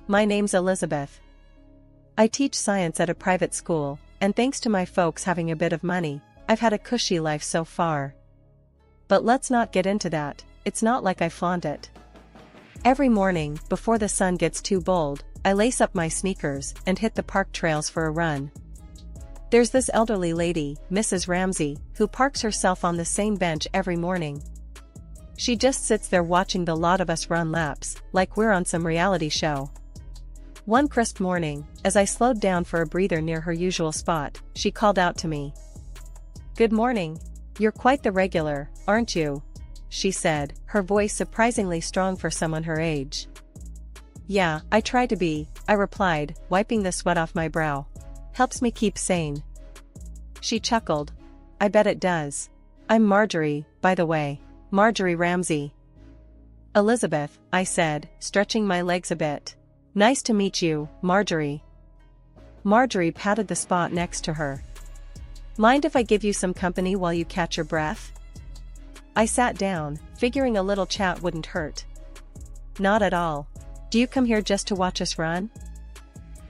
My name's Elizabeth. I teach science at a private school, and thanks to my folks having a bit of money, I've had a cushy life so far. But let's not get into that, it's not like I flaunt it. Every morning, before the sun gets too bold, I lace up my sneakers and hit the park trails for a run. There's this elderly lady, Mrs. Ramsey, who parks herself on the same bench every morning. She just sits there watching the lot of us run laps, like we're on some reality show. One crisp morning, as I slowed down for a breather near her usual spot, she called out to me. "Good morning. You're quite the regular, aren't you?" she said, her voice surprisingly strong for someone her age. "Yeah, I try to be," I replied, wiping the sweat off my brow. "Helps me keep sane." She chuckled. "I bet it does. I'm Marjorie, by the way. Marjorie Ramsey." "Elizabeth," I said, stretching my legs a bit. "Nice to meet you, Marjorie." Marjorie patted the spot next to her. "Mind if I give you some company while you catch your breath?" I sat down, figuring a little chat wouldn't hurt. "Not at all. Do you come here just to watch us run?"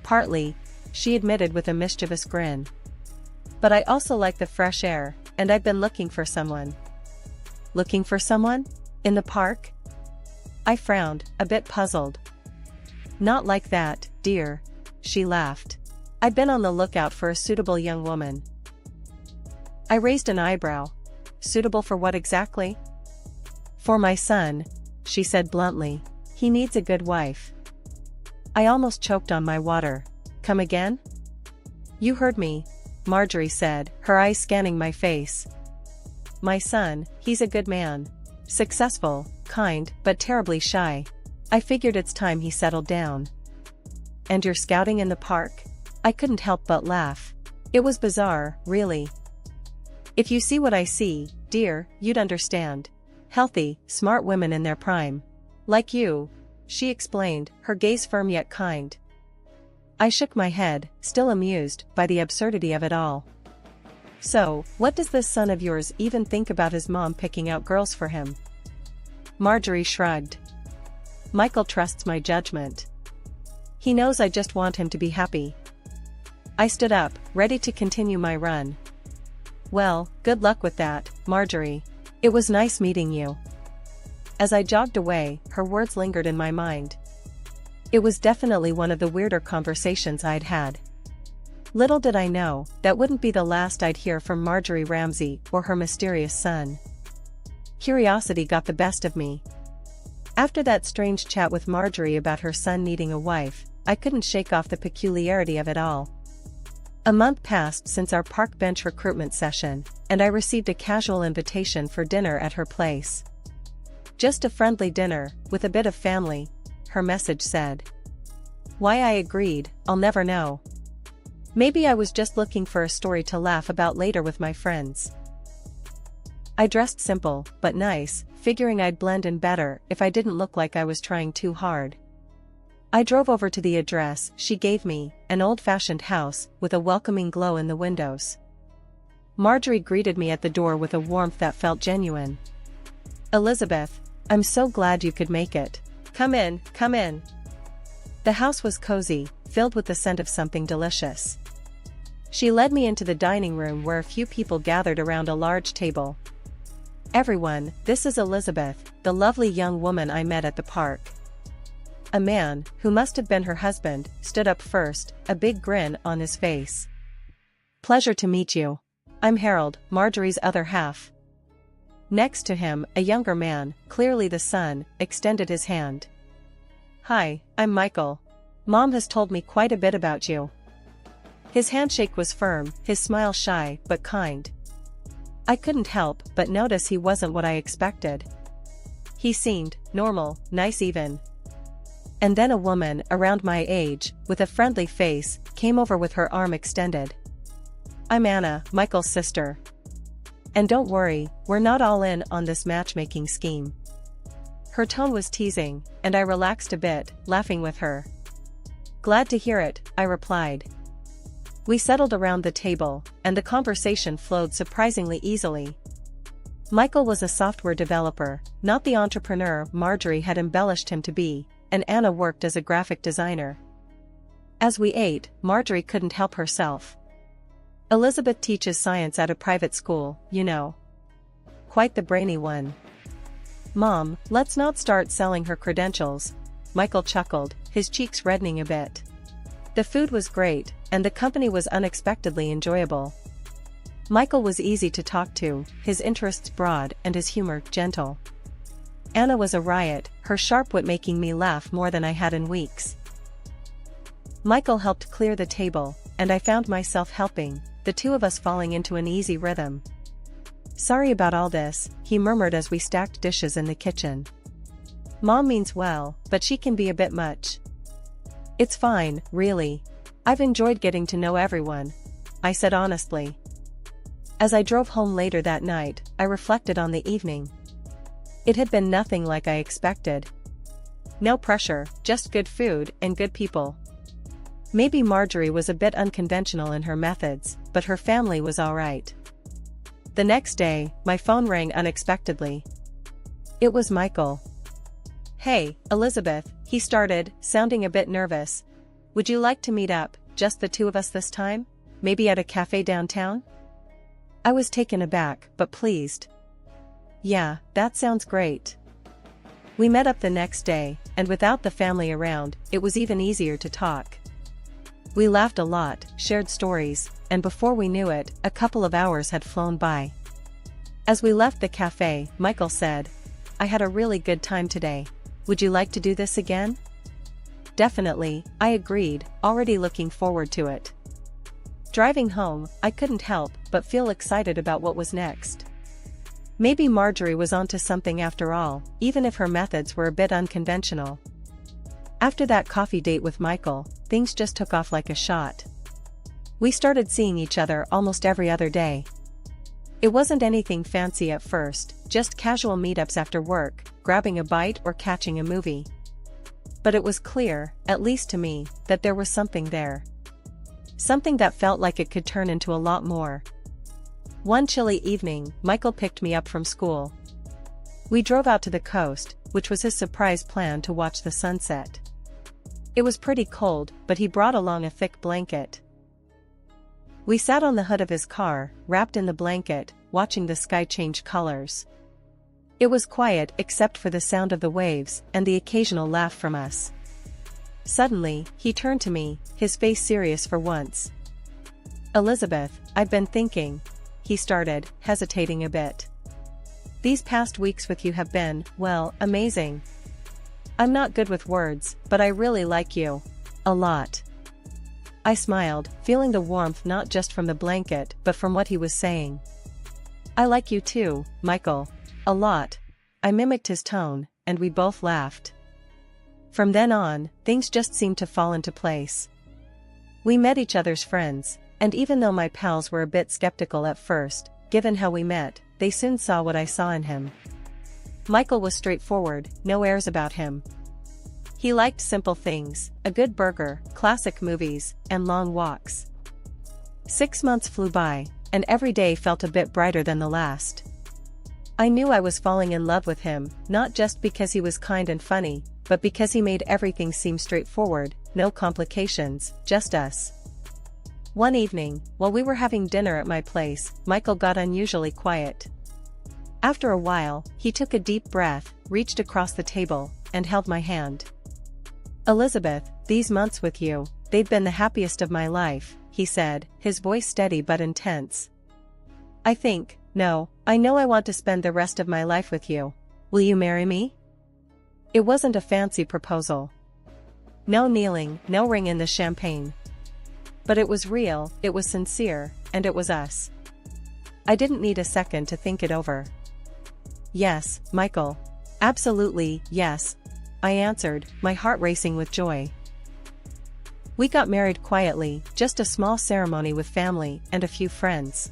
"Partly," she admitted with a mischievous grin. "But I also like the fresh air, and I've been looking for someone." "Looking for someone? In the park?" I frowned, a bit puzzled. "Not like that, dear," she laughed. "I've been on the lookout for a suitable young woman." I raised an eyebrow. "Suitable for what exactly?" "For my son," she said bluntly. "He needs a good wife." I almost choked on my water. "Come again?" "You heard me," Marjorie said, her eyes scanning my face. "My son, he's a good man. Successful, kind, but terribly shy. I figured it's time he settled down." "And you're scouting in the park?" I couldn't help but laugh. It was bizarre, really. "If you see what I see, dear, you'd understand. Healthy, smart women in their prime. Like you," she explained, her gaze firm yet kind. I shook my head, still amused by the absurdity of it all. "So, what does this son of yours even think about his mom picking out girls for him?" Marjorie shrugged. "Michael trusts my judgment. He knows I just want him to be happy." I stood up, ready to continue my run. "Well, good luck with that, Marjorie. It was nice meeting you." As I jogged away, her words lingered in my mind. It was definitely one of the weirder conversations I'd had. Little did I know, that wouldn't be the last I'd hear from Marjorie Ramsey or her mysterious son. Curiosity got the best of me. After that strange chat with Marjorie about her son needing a wife, I couldn't shake off the peculiarity of it all. A month passed since our park bench recruitment session, and I received a casual invitation for dinner at her place. "Just a friendly dinner, with a bit of family," her message said. Why I agreed, I'll never know. Maybe I was just looking for a story to laugh about later with my friends. I dressed simple, but nice, figuring I'd blend in better if I didn't look like I was trying too hard. I drove over to the address she gave me, an old-fashioned house with a welcoming glow in the windows. Marjorie greeted me at the door with a warmth that felt genuine. "Elizabeth, I'm so glad you could make it. Come in, come in." The house was cozy, filled with the scent of something delicious. She led me into the dining room where a few people gathered around a large table. "Everyone, this is Elizabeth, the lovely young woman I met at the park." A man, who must have been her husband, stood up first, a big grin on his face. "Pleasure to meet you. I'm Harold, Marjorie's other half." Next to him, a younger man, clearly the son, extended his hand. "Hi, I'm Michael. Mom has told me quite a bit about you." His handshake was firm, his smile shy but kind. I couldn't help but notice he wasn't what I expected. He seemed normal, nice even. And then a woman around my age, with a friendly face, came over with her arm extended. "I'm Anna, Michael's sister. And don't worry, we're not all in on this matchmaking scheme." Her tone was teasing, and I relaxed a bit, laughing with her. "Glad to hear it," I replied. We settled around the table, and the conversation flowed surprisingly easily. Michael was a software developer, not the entrepreneur Marjorie had embellished him to be, and Anna worked as a graphic designer. As we ate, Marjorie couldn't help herself. Elizabeth teaches science at a private school, you know. Quite the brainy one. Mom, let's not start selling her credentials. Michael chuckled, his cheeks reddening a bit. The food was great, and the company was unexpectedly enjoyable. Michael was easy to talk to, his interests broad and his humor gentle. Anna was a riot, her sharp wit making me laugh more than I had in weeks. Michael helped clear the table, and I found myself helping, the two of us falling into an easy rhythm. Sorry about all this, he murmured as we stacked dishes in the kitchen. Mom means well, but she can be a bit much. It's fine, really. I've enjoyed getting to know everyone, I said honestly. As I drove home later that night, I reflected on the evening. It had been nothing like I expected. No pressure, just good food and good people. Maybe Marjorie was a bit unconventional in her methods, but her family was all right. The next day, my phone rang unexpectedly. It was Michael. Hey, Elizabeth, he started, sounding a bit nervous. Would you like to meet up, just the two of us this time? Maybe at a cafe downtown? I was taken aback, but pleased. Yeah, that sounds great. We met up the next day, and without the family around, it was even easier to talk. We laughed a lot, shared stories, and before we knew it, a couple of hours had flown by. As we left the cafe, Michael said, I had a really good time today. Would you like to do this again? Definitely, I agreed, already looking forward to it. Driving home, I couldn't help but feel excited about what was next. Maybe Marjorie was onto something after all, even if her methods were a bit unconventional. After that coffee date with Michael, things just took off like a shot. We started seeing each other almost every other day. It wasn't anything fancy at first, just casual meetups after work, grabbing a bite or catching a movie. But it was clear, at least to me, that there was something there. Something that felt like it could turn into a lot more. One chilly evening, Michael picked me up from school. We drove out to the coast, which was his surprise plan to watch the sunset. It was pretty cold, but he brought along a thick blanket. We sat on the hood of his car, wrapped in the blanket, watching the sky change colors. It was quiet except for the sound of the waves and the occasional laugh from us. Suddenly, he turned to me, his face serious for once. Elizabeth, I've been thinking, he started, hesitating a bit. These past weeks with you have been, well, amazing. I'm not good with words, but I really like you. A lot. I smiled, feeling the warmth not just from the blanket but from what he was saying. I like you too, Michael. A lot. I mimicked his tone, and we both laughed. From then on, things just seemed to fall into place. We met each other's friends, and even though my pals were a bit skeptical at first, given how we met, they soon saw what I saw in him. Michael was straightforward, no airs about him. He liked simple things, a good burger, classic movies, and long walks. 6 months flew by, and every day felt a bit brighter than the last. I knew I was falling in love with him, not just because he was kind and funny, but because he made everything seem straightforward, no complications, just us. One evening, while we were having dinner at my place, Michael got unusually quiet. After a while, he took a deep breath, reached across the table, and held my hand. Elizabeth, these months with you, they've been the happiest of my life, he said, his voice steady but intense. I know I want to spend the rest of my life with you. Will you marry me? It wasn't a fancy proposal. No kneeling, no ring in the champagne. But it was real, it was sincere, and it was us. I didn't need a second to think it over. Yes, Michael. Absolutely, yes, I answered, my heart racing with joy. We got married quietly, just a small ceremony with family and a few friends.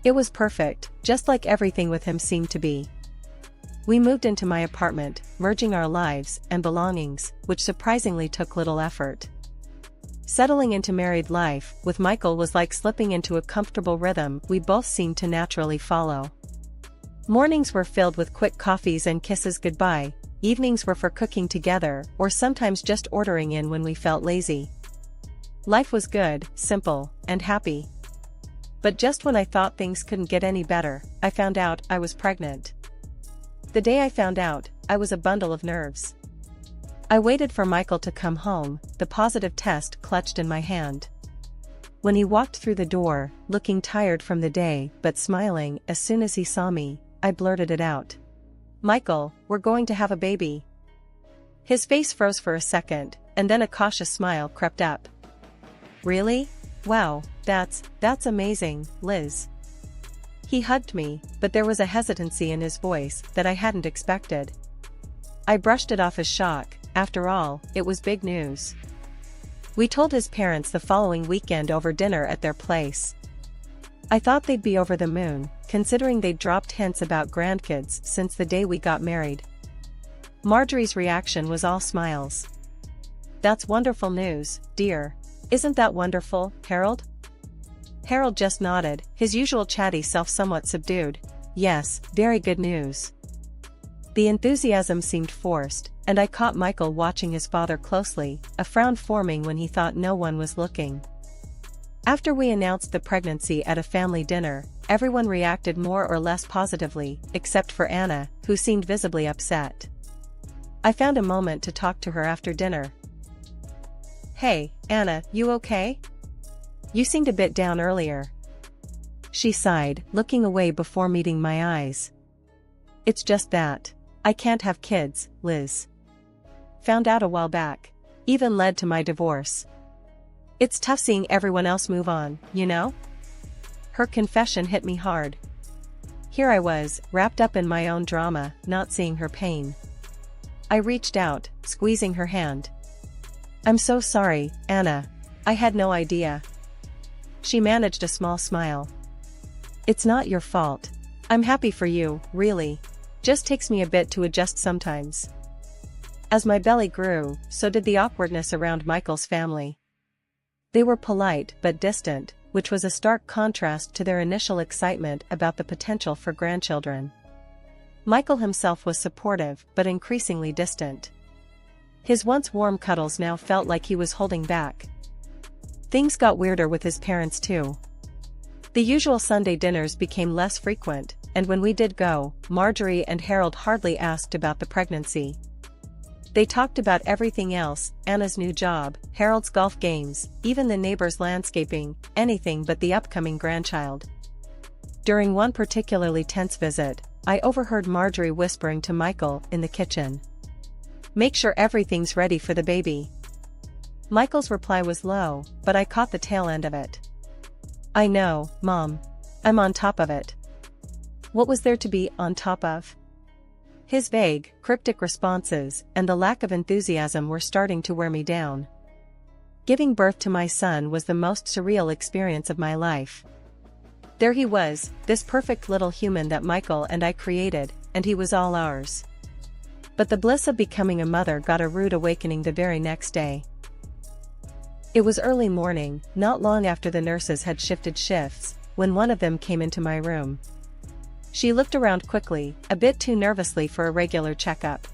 It was perfect, just like everything with him seemed to be. We moved into my apartment, merging our lives and belongings, which surprisingly took little effort. Settling into married life with Michael was like slipping into a comfortable rhythm we both seemed to naturally follow. Mornings were filled with quick coffees and kisses goodbye, evenings were for cooking together or sometimes just ordering in when we felt lazy. Life was good, simple, and happy. But just when I thought things couldn't get any better, I found out I was pregnant. The day I found out, I was a bundle of nerves. I waited for Michael to come home, the positive test clutched in my hand. When he walked through the door, looking tired from the day but smiling as soon as he saw me, I blurted it out. "Michael, we're going to have a baby." His face froze for a second, and then a cautious smile crept up. "Really? Wow, that's amazing, Liz." He hugged me, but there was a hesitancy in his voice that I hadn't expected. I brushed it off as shock. After all, it was big news. We told his parents the following weekend over dinner at their place. I thought they'd be over the moon, considering they'd dropped hints about grandkids since the day we got married. Marjorie's reaction was all smiles. "That's wonderful news, dear. Isn't that wonderful, Harold?" Harold just nodded, his usual chatty self somewhat subdued. "Yes, very good news." The enthusiasm seemed forced, and I caught Michael watching his father closely, a frown forming when he thought no one was looking. After we announced the pregnancy at a family dinner, everyone reacted more or less positively, except for Anna, who seemed visibly upset. I found a moment to talk to her after dinner. "Hey, Anna, you okay? You seemed a bit down earlier." She sighed, looking away before meeting my eyes. "It's just that. I can't have kids, Liz. Found out a while back. Even led to my divorce. It's tough seeing everyone else move on, you know?" Her confession hit me hard. Here I was, wrapped up in my own drama, not seeing her pain. I reached out, squeezing her hand. "I'm so sorry, Anna. I had no idea." She managed a small smile. "It's not your fault. I'm happy for you, really. Just takes me a bit to adjust sometimes." As my belly grew, so did the awkwardness around Michael's family. They were polite but distant, which was a stark contrast to their initial excitement about the potential for grandchildren. Michael himself was supportive but increasingly distant. His once warm cuddles now felt like he was holding back. Things got weirder with his parents too. The usual Sunday dinners became less frequent, and when we did go, Marjorie and Harold hardly asked about the pregnancy. They talked about everything else, Anna's new job, Harold's golf games, even the neighbor's landscaping, anything but the upcoming grandchild. During one particularly tense visit, I overheard Marjorie whispering to Michael in the kitchen. "Make sure everything's ready for the baby." Michael's reply was low, but I caught the tail end of it. "I know, Mom. I'm on top of it." What was there to be on top of? His vague, cryptic responses and the lack of enthusiasm were starting to wear me down. Giving birth to my son was the most surreal experience of my life. There he was, this perfect little human that Michael and I created, and he was all ours. But the bliss of becoming a mother got a rude awakening the very next day. It was early morning, not long after the nurses had shifted shifts, when one of them came into my room. She looked around quickly, a bit too nervously for a regular checkup.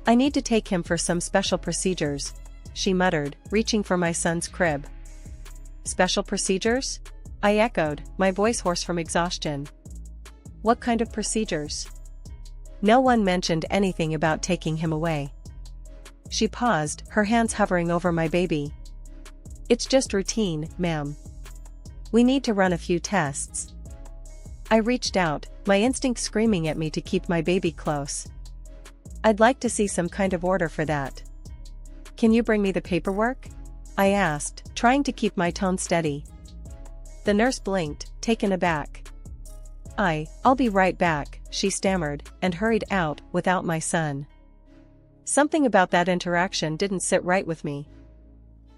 "I need to take him for some special procedures," she muttered, reaching for my son's crib. "Special procedures?" I echoed, my voice hoarse from exhaustion. "What kind of procedures?" No one mentioned anything about taking him away. She paused, her hands hovering over my baby. "It's just routine, ma'am. We need to run a few tests." I reached out, my instinct screaming at me to keep my baby close. "I'd like to see some kind of order for that." "Can you bring me the paperwork?" I asked, trying to keep my tone steady. The nurse blinked, taken aback. I'll be right back," she stammered, and hurried out, without my son. Something about that interaction didn't sit right with me.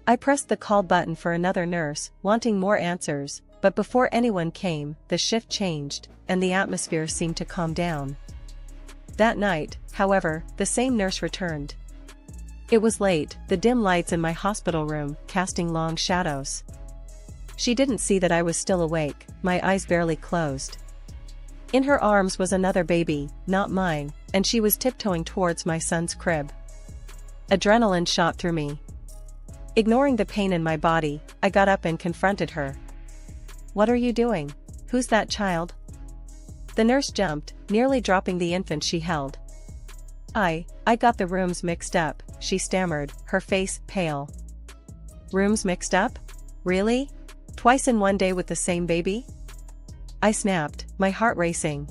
I pressed the call button for another nurse, wanting more answers, but before anyone came, the shift changed, and the atmosphere seemed to calm down. That night, however, the same nurse returned. It was late, the dim lights in my hospital room casting long shadows. She didn't see that I was still awake, my eyes barely closed. In her arms was another baby, not mine, and she was tiptoeing towards my son's crib. Adrenaline shot through me. Ignoring the pain in my body, I got up and confronted her. "What are you doing? Who's that child?" The nurse jumped, nearly dropping the infant she held. I got the rooms mixed up," she stammered, her face pale. "Rooms mixed up? Really? Twice in one day with the same baby?" I snapped, my heart racing.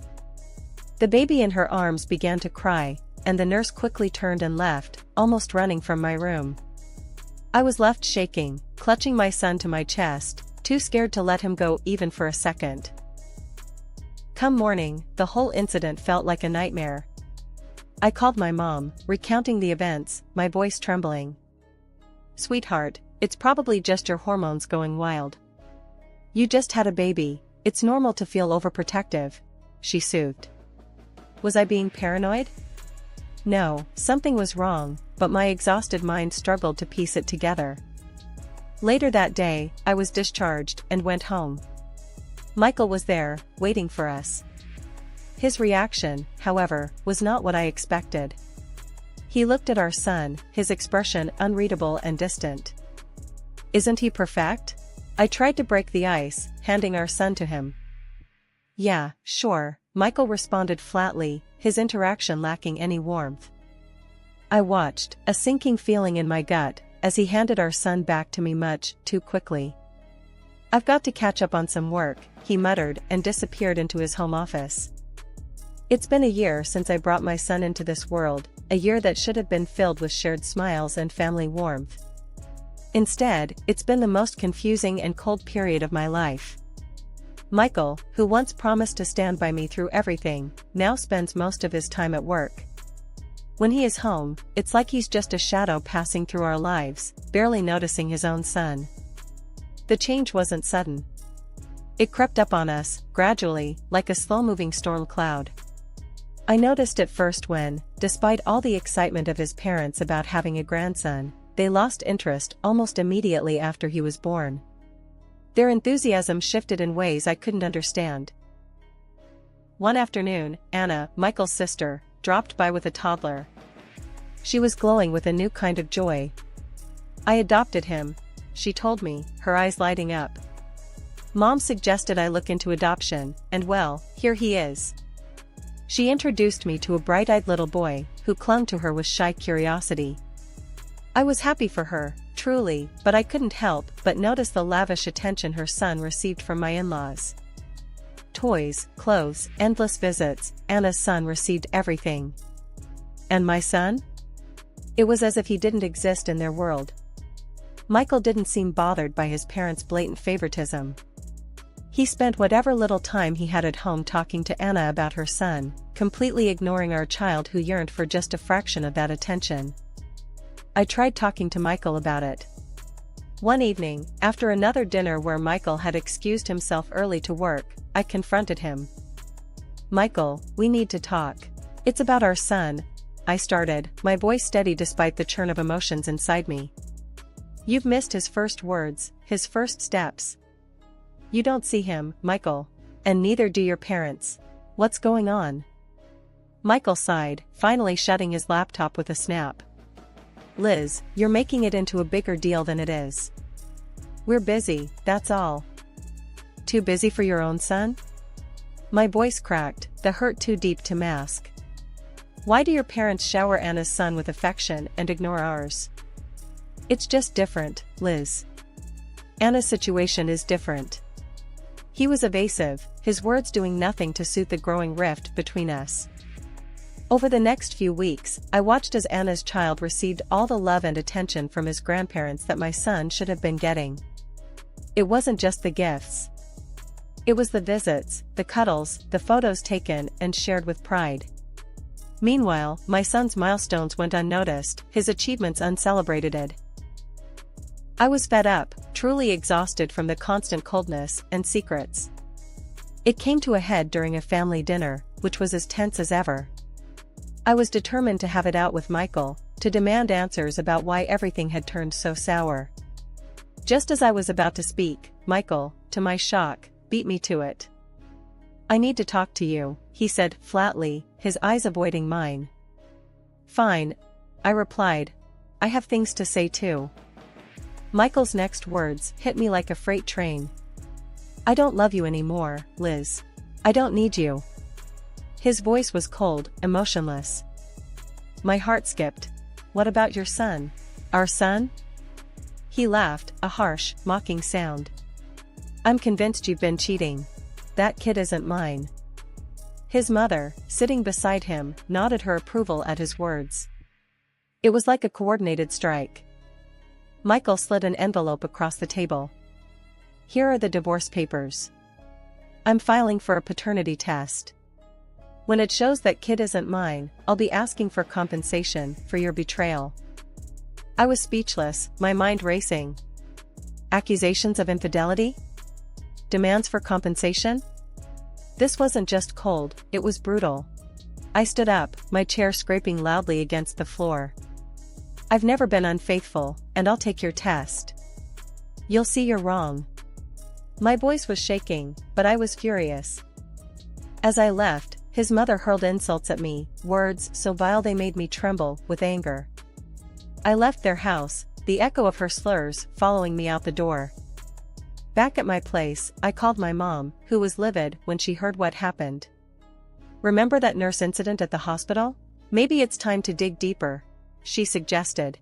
The baby in her arms began to cry, and the nurse quickly turned and left, almost running from my room. I was left shaking, clutching my son to my chest, too scared to let him go even for a second. Come morning, the whole incident felt like a nightmare. I called my mom, recounting the events, my voice trembling. "Sweetheart, it's probably just your hormones going wild. You just had a baby, it's normal to feel overprotective," she soothed. Was I being paranoid? No, something was wrong, but my exhausted mind struggled to piece it together. Later that day, I was discharged and went home. Michael was there, waiting for us. His reaction, however, was not what I expected. He looked at our son, his expression unreadable and distant. "Isn't he perfect?" I tried to break the ice, handing our son to him. "Yeah, sure," Michael responded flatly, his interaction lacking any warmth. I watched, a sinking feeling in my gut, as he handed our son back to me much too quickly. "I've got to catch up on some work," he muttered and disappeared into his home office. It's been a year since I brought my son into this world, a year that should have been filled with shared smiles and family warmth. Instead, it's been the most confusing and cold period of my life. Michael, who once promised to stand by me through everything, now spends most of his time at work. When he is home, it's like he's just a shadow passing through our lives, barely noticing his own son. The change wasn't sudden. It crept up on us, gradually, like a slow-moving storm cloud. I noticed it first when, despite all the excitement of his parents about having a grandson, they lost interest almost immediately after he was born. Their enthusiasm shifted in ways I couldn't understand. One afternoon, Anna, Michael's sister, dropped by with a toddler. She was glowing with a new kind of joy. "I adopted him," she told me, her eyes lighting up. "Mom suggested I look into adoption, and well, here he is." She introduced me to a bright-eyed little boy, who clung to her with shy curiosity. I was happy for her, truly, but I couldn't help but notice the lavish attention her son received from my in-laws. Toys, clothes, endless visits, Anna's son received everything. And my son? It was as if he didn't exist in their world. Michael didn't seem bothered by his parents' blatant favoritism. He spent whatever little time he had at home talking to Anna about her son, completely ignoring our child who yearned for just a fraction of that attention. I tried talking to Michael about it. One evening, after another dinner where Michael had excused himself early to work, I confronted him. "Michael, we need to talk. It's about our son," I started, my voice steady despite the churn of emotions inside me. "You've missed his first words, his first steps. You don't see him, Michael. And neither do your parents. What's going on?" Michael sighed, finally shutting his laptop with a snap. "Liz, you're making it into a bigger deal than it is. We're busy, that's all." "Too busy for your own son?" My voice cracked, the hurt too deep to mask. "Why do your parents shower Anna's son with affection and ignore ours?" "It's just different, Liz. Anna's situation is different." He was evasive, his words doing nothing to soothe the growing rift between us. Over the next few weeks, I watched as Anna's child received all the love and attention from his grandparents that my son should have been getting. It wasn't just the gifts. It was the visits, the cuddles, the photos taken and shared with pride. Meanwhile, my son's milestones went unnoticed, his achievements uncelebrated. I was fed up, truly exhausted from the constant coldness and secrets. It came to a head during a family dinner, which was as tense as ever. I was determined to have it out with Michael, to demand answers about why everything had turned so sour. Just as I was about to speak, Michael, to my shock, beat me to it. I need to talk to you, he said flatly, his eyes avoiding mine. Fine, I replied. I have things to say too. Michael's next words hit me like a freight train. I don't love you anymore, Liz. I don't need you. His voice was cold, emotionless. My heart skipped. What about your son? Our son? He laughed, a harsh, mocking sound. I'm convinced you've been cheating. That kid isn't mine. His mother, sitting beside him, nodded her approval at his words. It was like a coordinated strike. Michael slid an envelope across the table. Here are the divorce papers. I'm filing for a paternity test. When it shows that kid isn't mine, I'll be asking for compensation for your betrayal. I was speechless, my mind racing. Accusations of infidelity? Demands for compensation? This wasn't just cold, it was brutal. I stood up, my chair scraping loudly against the floor. I've never been unfaithful, and I'll take your test. You'll see you're wrong. My voice was shaking, but I was furious. As I left, his mother hurled insults at me, words so vile they made me tremble with anger. I left their house, the echo of her slurs following me out the door. Back at my place, I called my mom, who was livid when she heard what happened. Remember that nurse incident at the hospital? Maybe it's time to dig deeper, she suggested.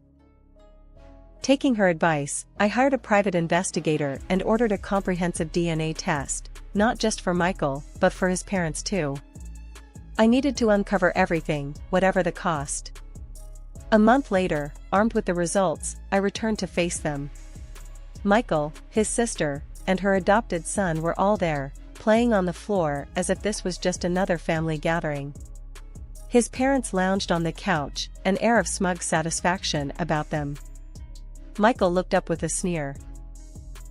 Taking her advice, I hired a private investigator and ordered a comprehensive DNA test, not just for Michael, but for his parents too. I needed to uncover everything, whatever the cost. A month later, armed with the results, I returned to face them. Michael, his sister, and her adopted son were all there, playing on the floor as if this was just another family gathering. His parents lounged on the couch, an air of smug satisfaction about them. Michael looked up with a sneer.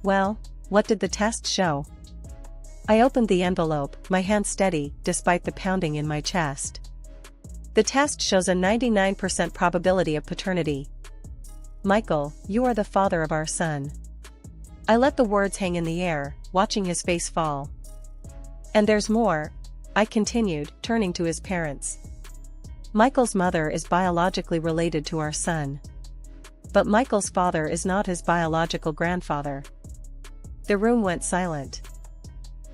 Well, what did the test show? I opened the envelope, my hand steady, despite the pounding in my chest. The test shows a 99% probability of paternity. Michael, you are the father of our son. I let the words hang in the air, watching his face fall. And there's more, I continued, turning to his parents. Michael's mother is biologically related to our son. But Michael's father is not his biological grandfather. The room went silent.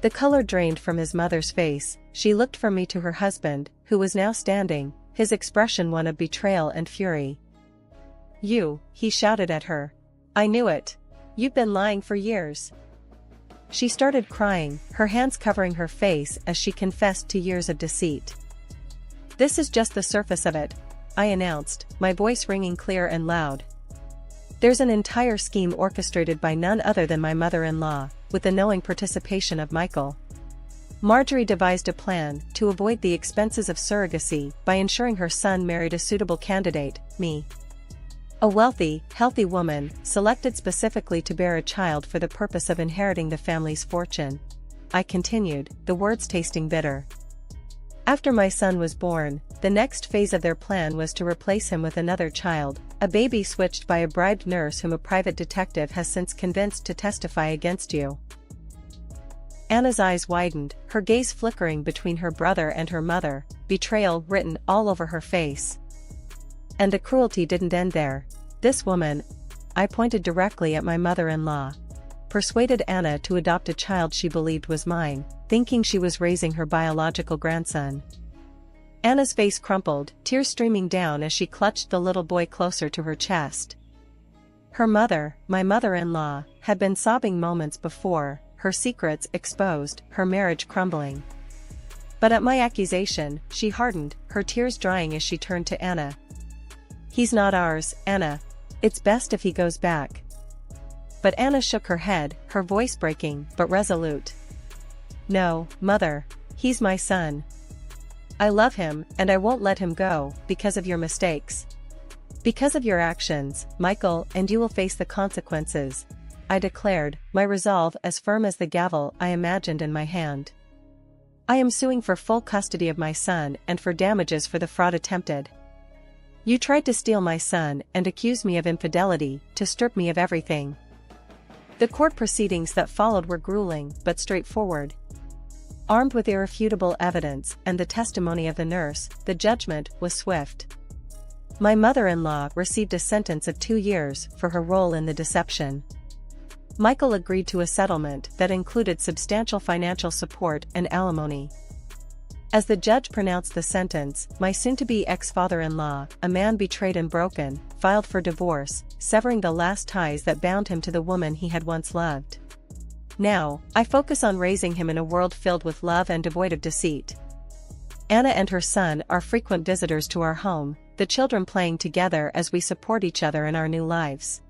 The color drained from his mother's face, she looked from me to her husband, who was now standing, his expression one of betrayal and fury. You, he shouted at her. I knew it. You've been lying for years. She started crying, her hands covering her face as she confessed to years of deceit. This is just the surface of it, I announced, my voice ringing clear and loud. There's an entire scheme orchestrated by none other than my mother-in-law, with the knowing participation of Michael. Marjorie devised a plan to avoid the expenses of surrogacy by ensuring her son married a suitable candidate, me. A wealthy, healthy woman, selected specifically to bear a child for the purpose of inheriting the family's fortune. I continued, the words tasting bitter. After my son was born, the next phase of their plan was to replace him with another child, a baby switched by a bribed nurse whom a private detective has since convinced to testify against you. Anna's eyes widened, her gaze flickering between her brother and her mother, betrayal written all over her face. And the cruelty didn't end there. This woman, I pointed directly at my mother-in-law, persuaded Anna to adopt a child she believed was mine, thinking she was raising her biological grandson. Anna's face crumpled, tears streaming down as she clutched the little boy closer to her chest. Her mother, my mother-in-law, had been sobbing moments before, her secrets exposed, her marriage crumbling. But at my accusation, she hardened, her tears drying as she turned to Anna. He's not ours, Anna. It's best if he goes back. But Anna shook her head, her voice breaking, but resolute. No, mother. He's my son. I love him, and I won't let him go, because of your mistakes. Because of your actions, Michael, and you will face the consequences, I declared, my resolve as firm as the gavel I imagined in my hand. I am suing for full custody of my son and for damages for the fraud attempted. You tried to steal my son and accuse me of infidelity, to strip me of everything. The court proceedings that followed were grueling but straightforward. Armed with irrefutable evidence and the testimony of the nurse, the judgment was swift. My mother-in-law received a sentence of 2 years for her role in the deception. Michael agreed to a settlement that included substantial financial support and alimony. As the judge pronounced the sentence, my soon-to-be ex-father-in-law, a man betrayed and broken, filed for divorce, severing the last ties that bound him to the woman he had once loved. Now, I focus on raising him in a world filled with love and devoid of deceit. Anna and her son are frequent visitors to our home, the children playing together as we support each other in our new lives.